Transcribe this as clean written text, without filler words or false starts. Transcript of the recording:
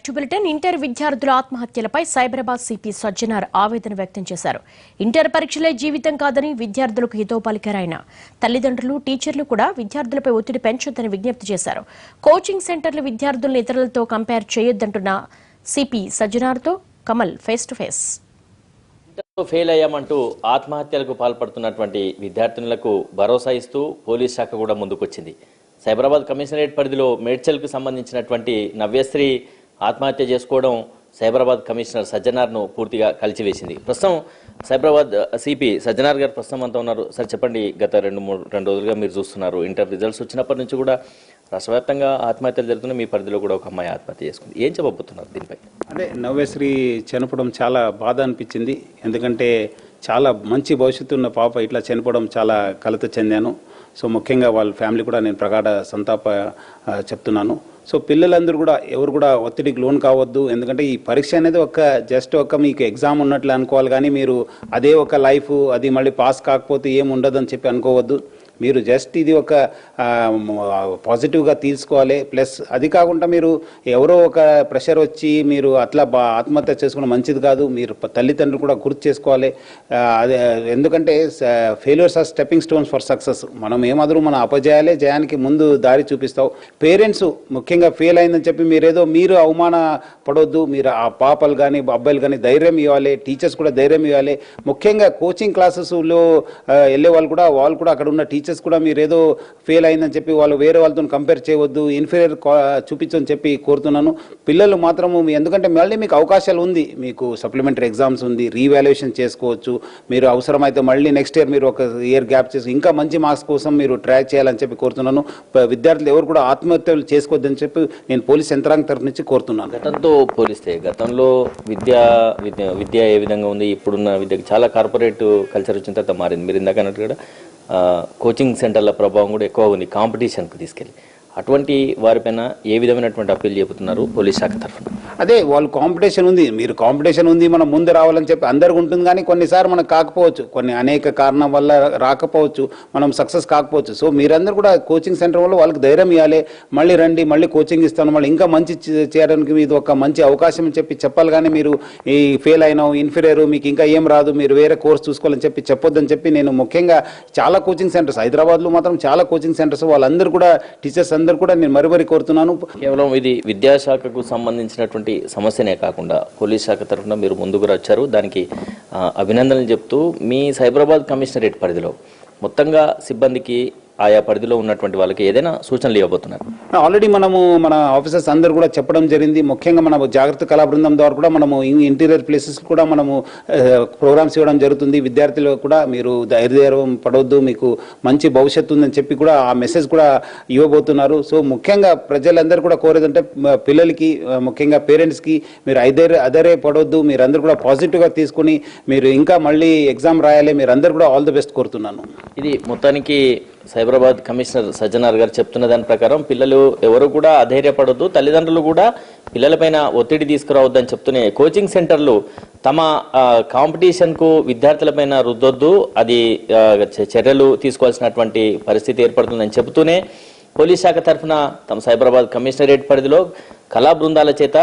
To bulletin. Inter విద్యార్థుల ఆత్మహత్యలపై Cyberabad CP Sajjanar ఆవేదన వ్యక్తం చేశారు. ఇంటర్ పరీక్షలే జీవితం కాదని విద్యార్థులకు హితవు పలికారాయన. తల్లిదండ్రులు, టీచర్లు కూడా విద్యార్థులపై ఒత్తిడి పెంచొద్దని విజ్ఞప్తి చేశారు. కోచింగ్ సెంటర్లు విద్యార్థులను ఇతరులతో కంపేర్ చేయొద్దంటున్న సిపి సజ్జనార్తో Kamal face to face. Fail అయ్యామంటూ ఆత్మహత్యలకు పాల్పడుతున్నటువంటి విద్యార్థినులకు భరోసా ఇస్తూ పోలీస్ శాఖ కూడా ముందుకొచ్చింది. సైబరాబాద్ కమిషనరేట్ పరిధిలో మేడ్చల్కు సంబంధించినటువంటి నవ్యశ్రీ ఆత్మహత్య చేసుకోవడం సైబరాబాద్ కమిషనర్ సజ్జనార్ను పూర్తిగా కలిచివేసింది. ప్రస్తుతం సైబరాబాద్ సిపి సజ్జనార్ గారు ప్రస్తుతం అంతా ఉన్నారు. సార్ చెప్పండి, గత రెండు రోజులుగా మీరు చూస్తున్నారు, ఇంటర్ రిజల్ట్స్ వచ్చినప్పటి నుంచి కూడా రాష్ట్రవ్యాప్తంగా ఆత్మహత్యలు జరుగుతున్నాయి. మీ పరిధిలో కూడా ఒక అమ్మాయి ఆత్మహత్య చేసుకుంది. ఏం చెప్పబోతున్నారు దీనిపై? అదే నవ్యశ్రీ చనిపోవడం చాలా బాధ అనిపించింది. ఎందుకంటే చాలా మంచి భవిష్యత్తు ఉన్న పాప ఇట్లా చనిపోవడం చాలా కలత చెందాను. సో ముఖ్యంగా వాళ్ళ ఫ్యామిలీ కూడా నేను ప్రగాఢ సంతాప చెప్తున్నాను. సో పిల్లలందరూ కూడా ఎవరు కూడా ఒత్తిడికి లోన్ కావద్దు. ఎందుకంటే ఈ పరీక్ష అనేది జస్ట్ మీకు ఎగ్జామ్ ఉన్నట్లు అనుకోవాలి, కానీ మీరు అదే ఒక లైఫ్, అది మళ్ళీ పాస్ కాకపోతే ఏం ఉండదని చెప్పి అనుకోవద్దు. మీరు జస్ట్ ఇది ఒక పాజిటివ్గా తీసుకోవాలి. ప్లస్ అది కాకుండా మీరు ఎవరో ఒక ప్రెషర్ వచ్చి మీరు అట్లా ఆత్మహత్య చేసుకోవడం మంచిది కాదు. మీరు తల్లిదండ్రులు కూడా గుర్తు చేసుకోవాలి. అదే ఎందుకంటే failures are stepping stones for success. మనం ఏమాదరు మన అపజయాలే జయానికి ముందు దారి చూపిస్తావు. పేరెంట్స్ ముఖ్యంగా ఫెయిల్ అయిందని చెప్పి మీరు అవమాన పడవద్దు. మీరు ఆ పాపలు కానీ అబ్బాయిలు కానీ ధైర్యం ఇవ్వాలి. టీచర్స్ కూడా ధైర్యం ఇవ్వాలి. ముఖ్యంగా కోచింగ్ క్లాసెస్లో వెళ్ళే వాళ్ళు కూడా అక్కడ ఉన్న టీచర్స్ కూడా మీరు ఏదో ఫెయిల్ అయిందని చెప్పి వాళ్ళు వేరే వాళ్ళతో కంపేర్ చేయవద్దు, ఇన్ఫీరియర్ చూపించని చెప్పి కోరుతున్నాను. పిల్లలు మాత్రము ఎందుకంటే మళ్ళీ మీకు అవకాశాలు ఉంది, మీకు సప్లిమెంటరీ ఎగ్జామ్స్ ఉంది, రీవాల్యుయేషన్ చేసుకోవచ్చు. మీరు అవసరమైతే మళ్ళీ నెక్స్ట్ ఇయర్ మీరు ఒక ఇయర్ గ్యాప్ చేసి ఇంకా మంచి మార్క్స్ కోసం మీరు ట్రాక్ చేయాలని చెప్పి కోరుతున్నాను. విద్యార్థులు ఎవరు కూడా ఆత్మహత్యలు చేసుకోవద్దని చెప్పి నేను పోలీస్ యంత్రాంగం తరఫు నుంచి కోరుతున్నాను. గతంతో పోలిస్తే గతంలో విద్య ఏ విధంగా ఉంది, ఇప్పుడున్న విద్యకు చాలా కార్పొరేట్ కల్చర్ వచ్చిన తర్వాత మారింది. మీరు ఇందాక అన్నట్టు కూడా కోచింగ్ సెంటర్ల ప్రభావం కూడా ఎక్కువ ఉంది కాంపిటీషన్కు తీసుకెళ్ళి. అటువంటి వారిపైన ఏ విధమైనటువంటి అప్పీల్ చెబుతున్నారు పోలీస్ శాఖ తరఫున? అదే వాళ్ళు కాంపిటీషన్ ఉంది, మీరు కాంపిటీషన్ ఉంది, మనం ముందు రావాలని చెప్పి అందరికి ఉంటుంది, కానీ కొన్నిసార్లు మనకు కాకపోవచ్చు, కొన్ని అనేక కారణం వల్ల రాకపోవచ్చు, మనం సక్సెస్ కాకపోవచ్చు. సో మీరందరూ కూడా కోచింగ్ సెంటర్ వల్ల వాళ్ళకి ధైర్యం ఇవ్వాలి. మళ్ళీ రండి, మళ్ళీ కోచింగ్ ఇస్తాను, మళ్ళీ ఇంకా మంచి చేయడానికి ఇది ఒక మంచి అవకాశం అని చెప్పి చెప్పాలి. కానీ మీరు ఈ ఫెయిల్ అయినావు, ఇన్ఫీరియర్, మీకు ఇంకా ఏం రాదు, మీరు వేరే కోర్స్ చూసుకోవాలని చెప్పి చెప్పొద్దని చెప్పి నేను ముఖ్యంగా చాలా కోచింగ్ సెంటర్స్ హైదరాబాద్లో మాత్రం చాలా కోచింగ్ సెంటర్స్ వాళ్ళందరూ కూడా టీచర్స్ అందరూ కూడా నేను మరీ కోరుతున్నాను. కేవలం ఇది విద్యాశాఖకు సంబంధించినటువంటి సమస్యనే కాకుండా పోలీస్ శాఖ తరఫున మీరు ముందుకు వచ్చారు, దానికి అభినందనలు చెప్తూ మీ సైబరాబాద్ కమిషనరేట్ పరిధిలో మొత్తంగా సిబ్బందికి ఆయా పరిధిలో ఉన్నటువంటి వాళ్ళకి ఏదైనా సూచనలు ఇవ్వబోతున్నారు? ఆల్రెడీ మన ఆఫీసర్స్ అందరూ కూడా చెప్పడం జరిగింది. ముఖ్యంగా మన జాగ్రత్త కళా బృందం ద్వారా కూడా మనము ఇంటీరియర్ ప్లేసెస్ కూడా మనము ప్రోగ్రామ్స్ ఇవ్వడం జరుగుతుంది. విద్యార్థులకు కూడా మీరు ధైర్యం పడవద్దు, మీకు మంచి భవిష్యత్తు ఉందని చెప్పి కూడా ఆ మెసేజ్ కూడా ఇవ్వబోతున్నారు. సో ముఖ్యంగా ప్రజలందరూ కూడా కోరేదంటే పిల్లలకి, ముఖ్యంగా పేరెంట్స్కి మీరు అదరే పడవద్దు, మీరు అందరూ కూడా పాజిటివ్గా తీసుకుని మీరు ఇంకా మళ్ళీ ఎగ్జామ్ రాయాలి. మీరు అందరూ కూడా ఆల్ ది బెస్ట్ కోరుతున్నాను. ఇది మొత్తానికి సైబరాబాద్ కమిషనర్ సజ్జనార్ గారు చెప్తున్న దాని ప్రకారం పిల్లలు ఎవరు కూడా అధైర్యపడొద్దు, తల్లిదండ్రులు కూడా పిల్లలపైన ఒత్తిడి తీసుకురావద్దని చెప్తూనే కోచింగ్ సెంటర్లు తమ కాంపిటీషన్కు విద్యార్థులపైన రుద్దొద్దు, అది చర్యలు తీసుకోవాల్సినటువంటి పరిస్థితి ఏర్పడుతుందని చెబుతూనే పోలీస్ శాఖ తరఫున తమ సైబరాబాద్ కమిషనరేట్ పరిధిలో కళా బృందాల చేత